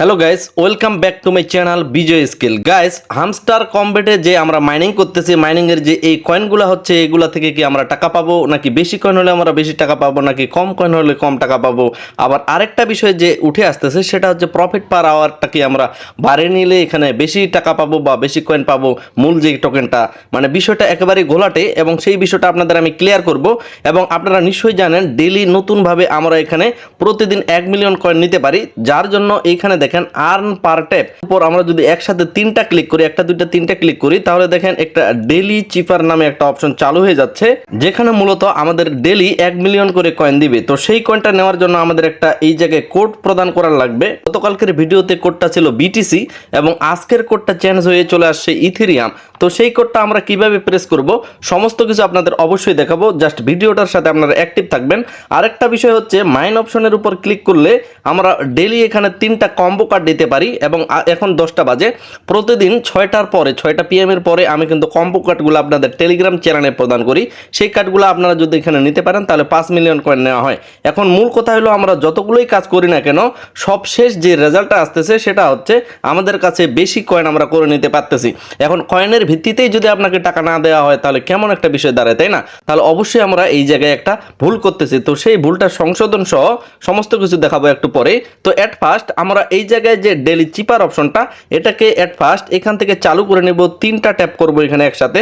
Hello guys, welcome back to my channel Bijoy skill. Guys, hamster কম্বেটে যে আমরা mining করতেছি, মাইনিং এর যে এই কয়েনগুলো হচ্ছে, এগুলা থেকে কি আমরা টাকা পাবো, নাকি বেশি কয়েন হলে আমরা বেশি টাকা পাবো, নাকি কম কয়েন হলে কম টাকা পাবো? আবার আরেকটা বিষয় যে উঠে আসতেছে, সেটা হচ্ছে প্রফিট পার আওয়ারটা কি আমরা বাড়িয়ে নিলে এখানে বেশি টাকা পাবো বা বেশি কয়েন পাবো, মূল যে টোকেনটা, মানে বিষয়টা একেবারে ঘোলাটে এবং সেই বিষয়টা আপনাদের আমি ক্লিয়ার করব। এবং আপনারা নিশ্চয়ই জানেন ডেইলি নতুনভাবে আমরা এখানে প্রতিদিন 1 মিলিয়ন কয়েন নিতে পারি, যার জন্য এইখানে দেখেন আর্ন পার ট্যাপ উপর আমরা যদি একসাথে তিনটা ক্লিক করি, একটা দুইটা তিনটা ক্লিক করি, তাহলে দেখেন একটা ডেইলি চিপার নামে একটা অপশন চালু হয়ে যাচ্ছে, যেখানে মূলত আমাদের ডেইলি 1 মিলিয়ন করে কয়েন দিবে। তো সেই কয়েনটা নেওয়ার জন্য আমাদের একটা এই জায়গায় কোড প্রদান করার লাগবে। গতকালকের ভিডিওতে কোডটা ছিল বিটিসি এবং আজকের কোডটা চেঞ্জ হয়ে চলে আসছে ইথেরিয়াম। তো সেই কোডটা আমরা কিভাবে প্রেস করব সমস্ত কিছু আপনাদের অবশ্যই দেখাবো, জাস্ট ভিডিওটার সাথে আপনারা অ্যাক্টিভ থাকবেন। আরেকটা বিষয় হচ্ছে মাইন অপশনের উপর ক্লিক করলে আমরা ডেইলি এখানে তিনটা কম্বো কার্ড দিতে পারি এবং এখন 10টা বাজে, প্রতিদিন 6টার পরে 6টা PM এর পরে আমি কিন্তু কম্বো কার্ডগুলো আপনাদের টেলিগ্রাম চ্যানেলে প্রদান করি। সেই কার্ডগুলো আপনারা যদি এখানে নিতে পারেন তাহলে 5 মিলিয়ন কয়েন নেওয়া হয়। এখন মূল কথা হলো, আমরা যতগুলোই কাজ করি না কেন, সবশেষ যে রেজাল্টটা আসতেছে সেটা হচ্ছে আমাদের কাছে বেশি কয়েন আমরা করে নিতে পারতেছি। এখন কয়েনের ভিত্তিতেই যদি আপনাকে টাকা না দেওয়া হয় তাহলে কেমন একটা বিষয় দাঁড়ায়, তাই না? তাহলে অবশ্যই আমরা এই জায়গায় একটা ভুল করতেছি। তো সেই ভুলটা সংশোধন সহ সমস্ত কিছু দেখাবো একটু পরে। তো এট ফার্স্ট আমরা এই জায়গায় যে ডেইলি চিপার অপশনটা, এটাকে এট ফার্স্ট এখান থেকে চালু করে নেব। তিনটা ট্যাপ করব এখানে একসাথে,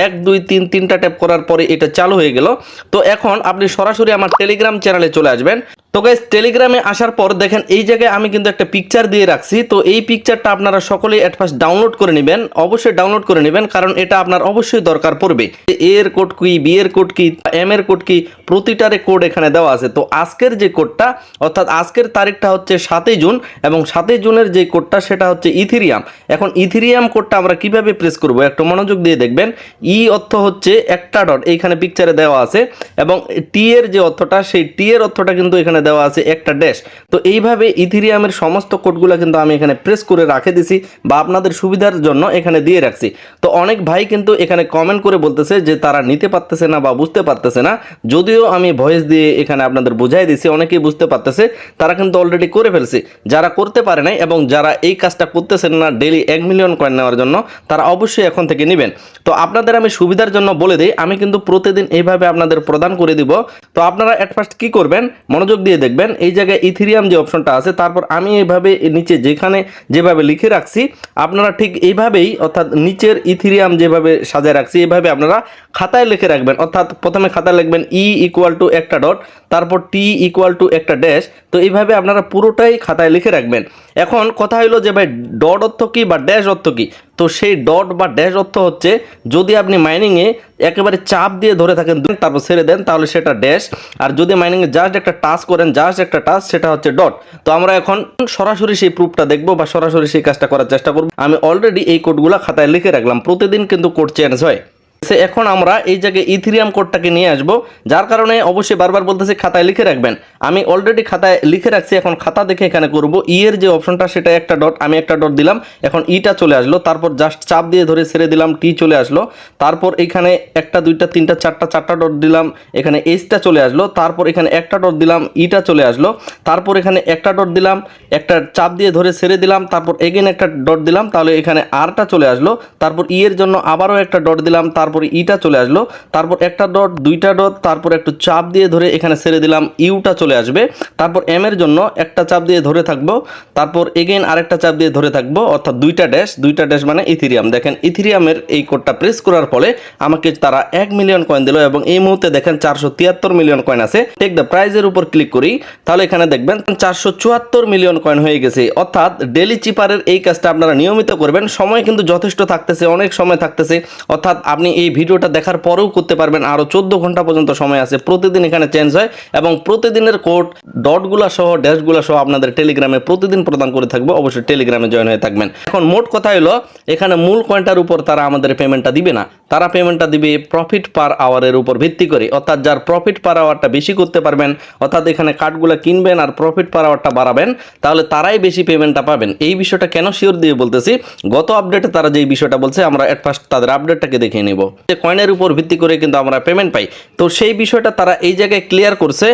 1 2 3 তিনটা ট্যাপ করার পরে এটা চালু হয়ে গেল। তো এখন আপনি সরাসরি আমার টেলিগ্রাম চ্যানেলে চলে আসবেন। তো গাইস, টেলিগ্রামে আসার পর দেখেন এই জায়গায় আমি কিন্তু একটা পিকচার দিয়ে রাখছি। তো এই পিকচারটা আপনারা সকলেই এট ফার্স্ট ডাউনলোড করে নেবেন, অবশ্যই ডাউনলোড করে নেবেন, কারণ এটা আপনার অবশ্যই দরকার পড়বে। এ এর কোড কি, বি এর কোড কি, এম এর কোড কি, প্রতিটারে কোড এখানে দেওয়া আছে। তো আজকের যে কোডটা, অর্থাৎ আজকের তারিখটা হচ্ছে 7ই জুন এবং 7ই জুনের যে কোডটা সেটা হচ্ছে ইথেরিয়াম। এখন ইথেরিয়াম কোডটা আমরা কিভাবে প্রেস করব একটু মনোযোগ দিয়ে দেখবেন। ই অর্থ হচ্ছে একটা ডট, এইখানে পিকচারে দেওয়া আছে, এবং টি এর যে অর্থটা, সেই টি এর অর্থটা কিন্তু এখানে দেওয়া আছে একটা ড্যাশ। তো এইভাবে ইথেরিয়ামের সমস্ত কোডগুলো কিন্তু আমি এখানে প্রেস করে রাখে দিছি, বা আপনাদের সুবিধার জন্য এখানে দিয়ে রাখছি। তো অনেক ভাই কিন্তু এখানে কমেন্ট করে বলতেছে যে তারা নিতে পারতেছে না বা বুঝতে পারতেছে না, যদিও আমি ভয়েস দিয়ে এখানে আপনাদের বুঝাই দিছি, অনেকেই বুঝতে পারতেছে, তারা কিন্তু অলরেডি করে ফেলছে। যারা করতে পারে নাই এবং যারা এই কাজটা করতেছেন না ডেইলি 1 মিলিয়ন কয়েন নেওয়ার জন্য, তারা অবশ্যই এখন থেকে নেবেন। তো আপনাদের আমি সুবিধার জন্য বলে দিই, আমি কিন্তু প্রতিদিন এইভাবে আপনাদের প্রদান করে দিব। তো আপনারা এট ফার্স্ট কি করবেন, মনোযোগ দিয়ে দেখবেন। এই জায়গায় ইথেরিয়াম যে অপশনটা আছে, তারপর আমি এইভাবে নিচে যেখানে যেভাবে লিখে রাখছি, আপনারা ঠিক এইভাবেই, অর্থাৎ নিচের ইথেরিয়াম যেভাবে সাজায় রাখছি এইভাবে আপনারা খাতায় লিখে রাখবেন। অর্থাৎ প্রথমে খাতায় লিখবেন ই ইকুয়াল টু একটা ডট, তারপর টি ইকুয়াল টু একটা ড্যাশ। তো এইভাবে আপনারা পুরোটাই খাতায় লিখে রাখবেন। এখন কথা হলো যে ভাই, ডট অর্থ কি বা ড্যাশ অর্থ কি? তো সেই ডট বা ড্যাশ অর্থ হচ্ছে, যদি আপনি মাইনিংয়ে একেবারে চাপ দিয়ে ধরে থাকেন তারপর ছেড়ে দেন তাহলে সেটা ড্যাশ, আর যদি মাইনিংয়ে জাস্ট একটা টাচ করেন, জাস্ট একটা টাচ, সেটা হচ্ছে ডট। তো আমরা এখন সরাসরি সেই প্রুফটা দেখবো বা সরাসরি সেই কাজটা করার চেষ্টা করব। আমি অলরেডি এই কোডগুলো খাতায় লিখে রাখলাম, প্রতিদিন কিন্তু কোড চেঞ্জ হয়। এখন আমরা এই জায়গায় ইথেরিয়াম কোডটাকে নিয়ে আসবো, যার কারণে অবশ্যই বারবার বলতেছি খাতায় লিখে রাখবেন। আমি অলরেডি খাতায় লিখে রাখছি, এখন খাতা দেখে এখানে করব। ই এর যে অপশনটা সেটা একটা ডট, আমি একটা ডট দিলাম, এখন ইটা চলে আসলো, তারপর জাস্ট চাপ দিয়ে ধরে ছেড়ে দিলাম, টি চলে আসলো, তারপর এখানে একটা দুইটা তিনটা চারটা ডট দিলাম, এখানে এইচটা চলে আসলো, তারপর এখানে একটা ডট দিলাম, ইটা চলে আসলো, তারপর এখানে একটা ডট দিলাম, একটা চাপ দিয়ে ধরে ছেড়ে দিলাম, তারপর এগেন একটা ডট দিলাম, তাহলে এখানে আরটা চলে আসলো, তারপর ই এর জন্য আবারও একটা ডট দিলাম, তারপর ইটা চলে আসলো, তারপর একটা ডট, দুইটা ডট, তারপর একটু চাপ দিয়ে ধরে এখানে ছেড়ে দিলাম, ইউটা চলে আসবে, তারপর এম এর জন্য একটা চাপ দিয়ে ধরে থাকবো, তারপর এগেইন আরেকটা চাপ দিয়ে ধরে থাকবো, অর্থাৎ দুইটা ড্যাশ মানে ইথেরিয়াম। দেখেন ইথেরিয়ামের এই কোডটা প্রেস করার ফলে আমাকে তারা 1 মিলিয়ন কয়েন দিল এবং এই মুহূর্তে দেখেন 473 মিলিয়ন কয়েন আছে। টেক দ্য প্রাইজের উপর ক্লিক করি, তাহলে এখানে দেখবেন 474 মিলিয়ন কয়েন হয়ে গেছে। অর্থাৎ ডেইলি চিপারের এই কাজটা আপনারা নিয়মিত করবেন। সময় কিন্তু যথেষ্ট থাকতেছে, অনেক সময় থাকতেছে, অর্থাৎ আপনি এই ভিডিওটা দেখার পরেও করতে পারবেন, আরো 14 ঘন্টা পর্যন্ত সময় আছে। প্রতিদিন এখানে চেঞ্জ হয় এবং প্রতিদিনের কোড ডটগুলা সহ ড্যাশগুলা সহ আপনাদের টেলিগ্রামে প্রতিদিন প্রদান করে থাকবো, অবশ্যই টেলিগ্রামে জয়েন হয়ে থাকবেন। এখন মোট কথা হলো, এখানে মূল কয়েনটার উপর তারা আমাদের পেমেন্টটা দিবে না, তারা পেমেন্টটা দিবে প্রফিট পার আওয়ারের উপর ভিত্তি করে। অর্থাৎ যার প্রফিট পার আওয়ারটা বেশি করতে পারবেন, অর্থাৎ এখানে কার্ডগুলো কিনবেন আর প্রফিট পার আওয়ারটা বাড়াবেন, তাহলে তারাই বেশি পেমেন্টটা পাবেন। এই বিষয়টা কেন শিওর দিয়ে বলতেছি, গত আপডেটে তারা যেই বিষয়টা বলছে, আমরা এট ফার্স্ট তাদের আপডেটটাকে দেখিয়ে নেব। যে কয়েনের উপর ভিত্তি করে কিন্তু আমরা পেমেন্ট পাই, তো সেই বিষয়টা তারা এই জায়গায় ক্লিয়ার করছে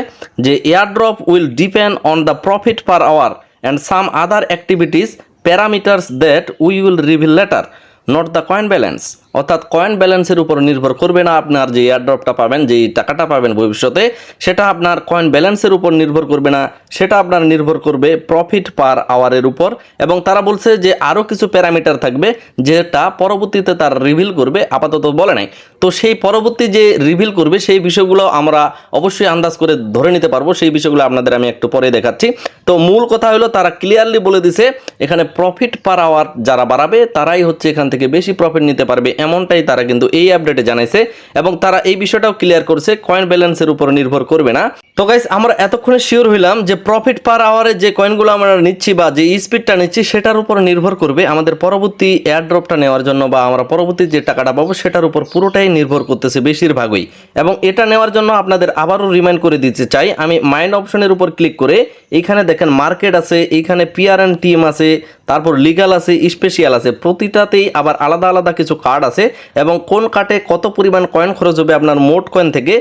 যে airdrop will depend on the profit per hour and some other activities parameters that we will reveal later, not the coin balance. অর্থাৎ কয়েন ব্যালেন্সের উপর নির্ভর করবে না আপনার যে এয়ারড্রপটা পাবেন, যেই টাকাটা পাবেন ভবিষ্যতে, সেটা আপনার কয়েন ব্যালেন্সের উপর নির্ভর করবে না, সেটা আপনার নির্ভর করবে প্রফিট পার আওয়ারের উপর। এবং তারা বলছে যে আরও কিছু প্যারামিটার থাকবে যেটা পরবর্তীতে তারা রিভিল করবে, আপাতত বলে নাই। তো সেই পরবর্তী যে রিভিল করবে সেই বিষয়গুলো আমরা অবশ্যই আন্দাজ করে ধরে নিতে পারবো, সেই বিষয়গুলো আপনাদের আমি একটু পরে দেখাচ্ছি। তো মূল কথা হলো তারা ক্লিয়ারলি বলে দিছে এখানে প্রফিট পার আওয়ার যারা বাড়াবে তারাই হচ্ছে এখান থেকে বেশি প্রফিট নিতে পারবে, এমনটাই তারা কিন্তু এই আপডেটে জানাইছে। এবং তারা এই বিষয়টাও ক্লিয়ার করছে কয়েন ব্যালেন্সের উপর নির্ভর করবে না। তো গাইস, আমরা এতক্ষণে শিওর হইলাম যে প্রফিট পার আওয়ারে যে কয়েনগুলো আমরা নিচ্ছি বা যে স্পিডটা নিচ্ছি সেটার উপর নির্ভর করবে আমাদের পরবর্তী এয়ারড্রপটা নেওয়ার জন্য, বা আমরা পরবর্তী যে টাকাটা পাবো সেটার উপর পুরোটাই নির্ভর করতেছে বেশিরভাগই। এবং এটা নেওয়ার জন্য আপনাদের আবারও রিমাইন্ড করে দিতে চাই, আমি মাইন্ড অপশনের উপর ক্লিক করে এইখানে দেখেন মার্কেট আছে, এইখানে পিআর অ্যান্ড টিএম আছে, তারপর লিগাল আছে, স্পেশাল আছে, প্রতিটাতেই আবার আলাদা আলাদা কিছু কার্ড আছে এবং কোন কার্ডে কত পরিমাণ কয়েন খরচ হবে আপনার মোট কয়েন থেকে,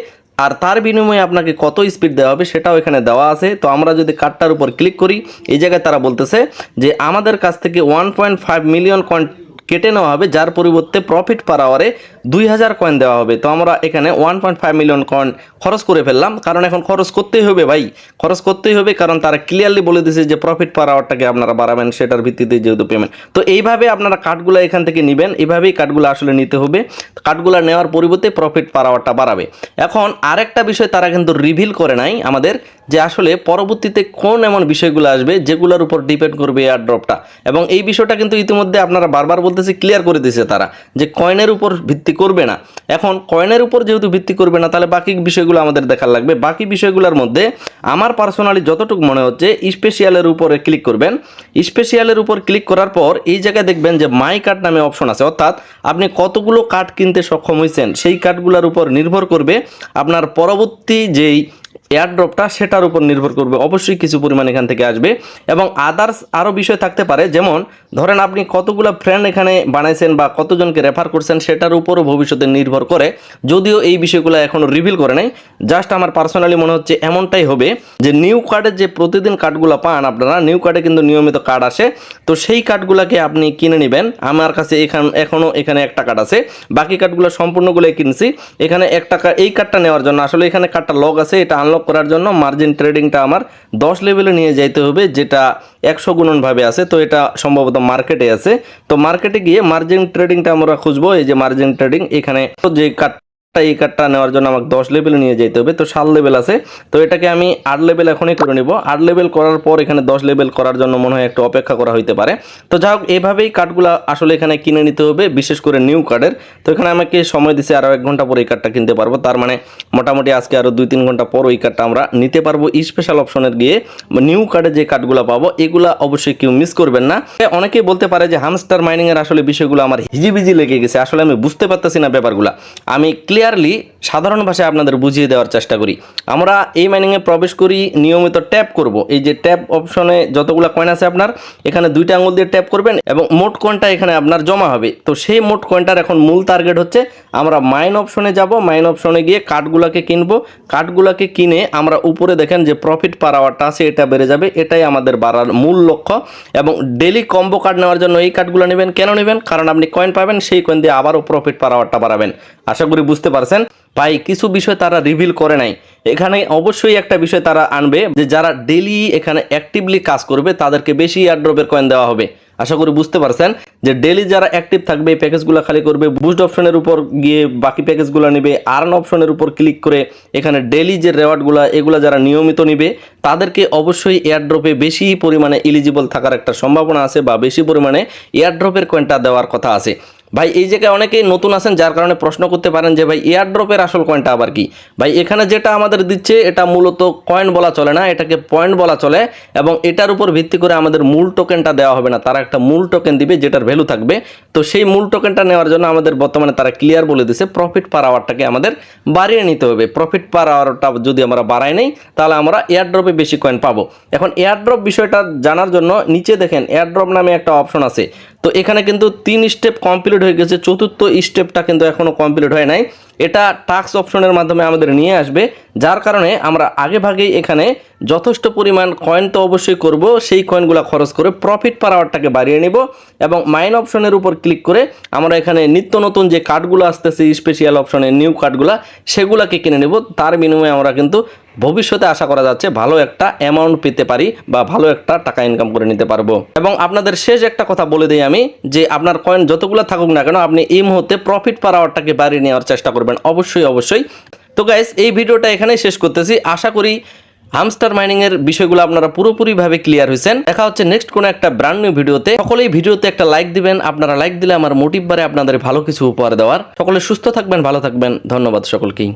আর তার বিনিময়ে আপনাকে কত স্পিড দেওয়া হবে সেটাও এখানে দেওয়া আছে। তো আমরা যদি কার্ডটার উপর ক্লিক করি, এই জায়গায় তারা বলতেছে যে আমাদের কাছ থেকে 1.5 মিলিয়ন কয়েন কেটে নেওয়া হবে, যার পরিবর্তে প্রফিট পার আওয়ারে 2000 কয়েন দেওয়া হবে। তো আমরা এখানে 1.5 মিলিয়ন কয়েন খরচ করে ফেললাম, কারণ এখন খরচ করতেই হবে ভাই, খরচ করতেই হবে, কারণ তারা ক্লিয়ারলি বলে দিয়েছে যে প্রফিট পার আওয়ারটাকে আপনারা বাড়াবেন সেটার ভিত্তিতে যেহেতু পেমেন্ট। তো এইভাবে আপনারা কার্ডগুলো এখান থেকে নেবেন, এইভাবেই কার্ডগুলো আসলে নিতে হবে, কার্ডগুলো নেওয়ার পরিবর্তে প্রফিট পার আওয়ারটা বাড়াবে। এখন আরেকটা বিষয় তারা কিন্তু রিভিল করে নাই আমাদের, যে আসলে পরবর্তীতে কোন এমন বিষয়গুলো আসবে যেগুলোর উপর ডিপেন্ড করবে এয়ারড্রপটা। এবং এই বিষয়টা কিন্তু ইতিমধ্যে আপনারা বারবার বলতেছে, ক্লিয়ার করে দিয়েছে তারা যে কয়েনের উপর ভিত্তি করবে না। এখন কয়েনের উপর যেহেতু ভিত্তি করবে না, তাহলে বাকি বিষয়গুলো আমাদের দেখার লাগবে। বাকি বিষয়গুলোর মধ্যে আমার পার্সোনালি যতটুকু মনে হচ্ছে স্পেশালের উপরে ক্লিক করবেন। স্পেশালের উপর ক্লিক করার পর এই জায়গায় দেখবেন যে মাই কার্ড নামে অপশন আছে, অর্থাৎ আপনি কতগুলো কার্ড কিনতে সক্ষম হয়েছেন সেই কার্ডগুলোর উপর নির্ভর করবে আপনার পরবর্তী যেই এয়ারড্রপটা সেটার উপর নির্ভর করবে, অবশ্যই কিছু পরিমাণ এখান থেকে আসবে। এবং আদার্স আরও বিষয় থাকতে পারে, যেমন ধরেন আপনি কতগুলো ফ্রেন্ড এখানে বানাইছেন বা কতজনকে রেফার করছেন সেটার উপরও ভবিষ্যতে নির্ভর করে, যদিও এই বিষয়গুলো এখনও রিভিল করে নাই। জাস্ট আমার পার্সোনালি মনে হচ্ছে এমনটাই হবে যে নিউ কার্ডের যে প্রতিদিন কার্ডগুলো পান আপনারা, নিউ কার্ডে কিন্তু নিয়মিত কার্ড আসে, তো সেই কার্ডগুলোকে আপনি কিনে নেবেন। আমার কাছে এখনও এখানে একটা কার্ড আছে, বাকি কার্ডগুলো সম্পূর্ণগুলোই কিনছি। এখানে 1 টাকা এই কার্ডটা নেওয়ার জন্য আসলে এখানে কার্ডটা লক আছে, এটা আনলক করার জন্য মার্জিন ট্রেডিংটা আমার 10 লেভেলে নিয়ে যাইতে হবে, যেটা 100 গুণনভাবে আছে। তো এটা সম্ভবত মার্কেটে আছে, তো মার্কেটে গিয়ে মার্জিন ট্রেডিংটা আমরা খুঁজবো। এই যে মার্জিন ট্রেডিং, এখানে যে এই কার্ডটা নেওয়ার জন্য আমাকে 10 লেভেলে নিয়ে যেতে হবে, তো 7 লেভেল আছে। তো এটাকে আমি 8 লেভেল এখনই করে নিব। 8 লেভেল করার পর এখানে 10 লেভেল করার জন্য মনে হয় একটু অপেক্ষা করা হইতে পারে। তো যাই হোক, এভাবেই কার্ডগুলো আসলে এখানে কিনে নিতে হবে, বিশেষ করে নিউ কার্ডের। তো এখানে আমাকে সময় দিচ্ছে আরও 1 ঘন্টা পর এই কার্ডটা কিনতে পারবো, তার মানে মোটামুটি আজকে আরও 2-3 ঘন্টা পর ওই কার্ডটা আমরা নিতে পারবো। স্পেশাল অপশনের গিয়ে নিউ কার্ডে যে কার্ডগুলো পাবো এগুলা অবশ্যই কেউ মিস করবেন না। অনেকেই বলতে পারে যে হামস্টার মাইনিংয়ের আসলে বিষয়গুলো আমার হিজিবিজি লেগে গেছে, আসলে আমি বুঝতে পারতেছি না ব্যাপারগুলো। আমি ক্লিয়ারলি সাধারণ ভাষায় আপনাদের বুঝিয়ে দেওয়ার চেষ্টা করি। আমরা এই মাইনিংয়ে প্রবেশ করি, নিয়মিত ট্যাপ করব। এই যে ট্যাপ অপশনে যতগুলো কয়েন আছে আপনার, এখানে 2টা আঙুল দিয়ে ট্যাপ করবেন এবং মোট কয়েনটা এখানে আপনার জমা হবে। তো সেই মোট কয়েনটার এখন মূল টার্গেট হচ্ছে আমরা মাইন অপশনে যাব, মাইন অপশনে গিয়ে কার্ডগুলোকে কিনবো। কার্ডগুলোকে কিনে আমরা উপরে দেখেন যে প্রফিট পার আওয়ারটা আছে, এটা বেড়ে যাবে, এটাই আমাদের বাড়ার মূল লক্ষ্য। এবং ডেলি কম্বো কার্ড নেওয়ার জন্য এই কার্ডগুলো নেবেন। কেন নেবেন? কারণ আপনি কয়েন পাবেন, সেই কয়েন দিয়ে আবারও প্রফিট পার আওয়ারটা বাড়াবেন। আশা করি বুঝতে পারছেন ভাই। কিছু বিষয় তারা রিভিল করে নাই, এখানে অবশ্যই একটা বিষয় তারা আনবে যে যারা ডেলি এখানে অ্যাক্টিভলি কাজ করবে তাদেরকে বেশি এয়ারড্রপের কয়েন দেওয়া হবে। আশা করি বুঝতে পারছেন যে ডেলি যারা অ্যাক্টিভ থাকবে এই প্যাকেজগুলো খালি করবে, বুস্ট অপশনের উপর গিয়ে বাকি প্যাকেজগুলো নেবে, আর্ন অপশনের উপর ক্লিক করে এখানে ডেলি যে রেওয়ার্ডগুলো এগুলো যারা নিয়মিত নেবে তাদেরকে অবশ্যই এয়ারড্রপে বেশি পরিমাণে এলিজিবল থাকার একটা সম্ভাবনা আছে, বা বেশি পরিমাণে এয়ারড্রপের কয়েনটা দেওয়ার কথা আছে। ভাই এই জায়গায় অনেকেই নতুন আছেন, যার কারণে প্রশ্ন করতে পারেন যে ভাই এয়ারড্রপের আসল কয়েনটা আবার কি। ভাই এখানে যেটা আমাদের দিচ্ছে এটা মূলত কয়েন বলা চলে না, এটাকে পয়েন্ট বলা চলে। এবং এটার উপর ভিত্তি করে আমাদের মূল টোকেনটা দেওয়া হবে না, তারা একটা মূল টোকেন দিবে যেটার ভ্যালু থাকবে। তো সেই মূল টোকেনটা নেওয়ার জন্য আমাদের বর্তমানে তারা ক্লিয়ার বলে দিছে প্রফিট পার আওয়ারটাকে আমাদের বাড়িয়ে নিতে হবে। প্রফিট পার আওয়ারটা যদি আমরা বাড়াই নেই তাহলে আমরা এয়ারড্রপে বেশি কয়েন পাবো। এখন এয়ারড্রপ বিষয়টা জানার জন্য নিচে দেখেন এয়ারড্রপ নামে একটা অপশন আছে। তো এখানে কিন্তু 3 স্টেপ কমপ্লিট কমপ্লিট হয়ে গেছে, চতুর্থ স্টেপটা কিন্তু এখনো কমপ্লিট হয় নাই। এটা টাস্ক অপশনের মাধ্যমে আমাদের নিয়ে আসবে, যার কারণে আমরা আগে ভাগেই এখানে যথেষ্ট পরিমাণ কয়েন তো অবশ্যই করব, সেই কয়েনগুলো খরচ করে প্রফিট পার আওয়ারটাকে বাড়িয়ে নিব এবং মাইন অপশনের উপর ক্লিক করে আমরা এখানে নিত্য নতুন যে কার্ডগুলো আসতেছে স্পেশাল অপশনে নিউ কার্ডগুলো সেগুলোকে কিনে নেব। তার বিনিময়ে আমরা কিন্তু ভবিষ্যতে আশা করা যাচ্ছে ভালো একটা অ্যামাউন্ট পেতে পারি বা ভালো একটা টাকা ইনকাম করে নিতে পারবো। এবং আপনাদের শেষ একটা কথা বলে দিই আমি, যে আপনার কয়েন যতগুলো থাকুক না কেন আপনি এই মুহূর্তে প্রফিট পার আওয়ারটাকে বাড়িয়ে নেওয়ার চেষ্টা করবেন অবশ্যই। তো গাইস, এই ভিডিওটা এখানেই শেষ করতেছি। আশা করি হামস্টার মাইনিং এর বিষয়গুলো আপনারা পুরোপুরিভাবে ক্লিয়ার হয়েছেন। দেখা হচ্ছে নেক্সট কোনো একটা ব্র্যান্ড নিউ ভিডিওতে। সকলেই ভিডিওতে একটা লাইক দিবেন, আপনারা লাইক দিলে আমার মোটিভ বাড়ে আপনাদের ভালো কিছু উপহার দেওয়ার। সকলে সুস্থ থাকবেন, ভালো থাকবেন, ধন্যবাদ সকলকেই।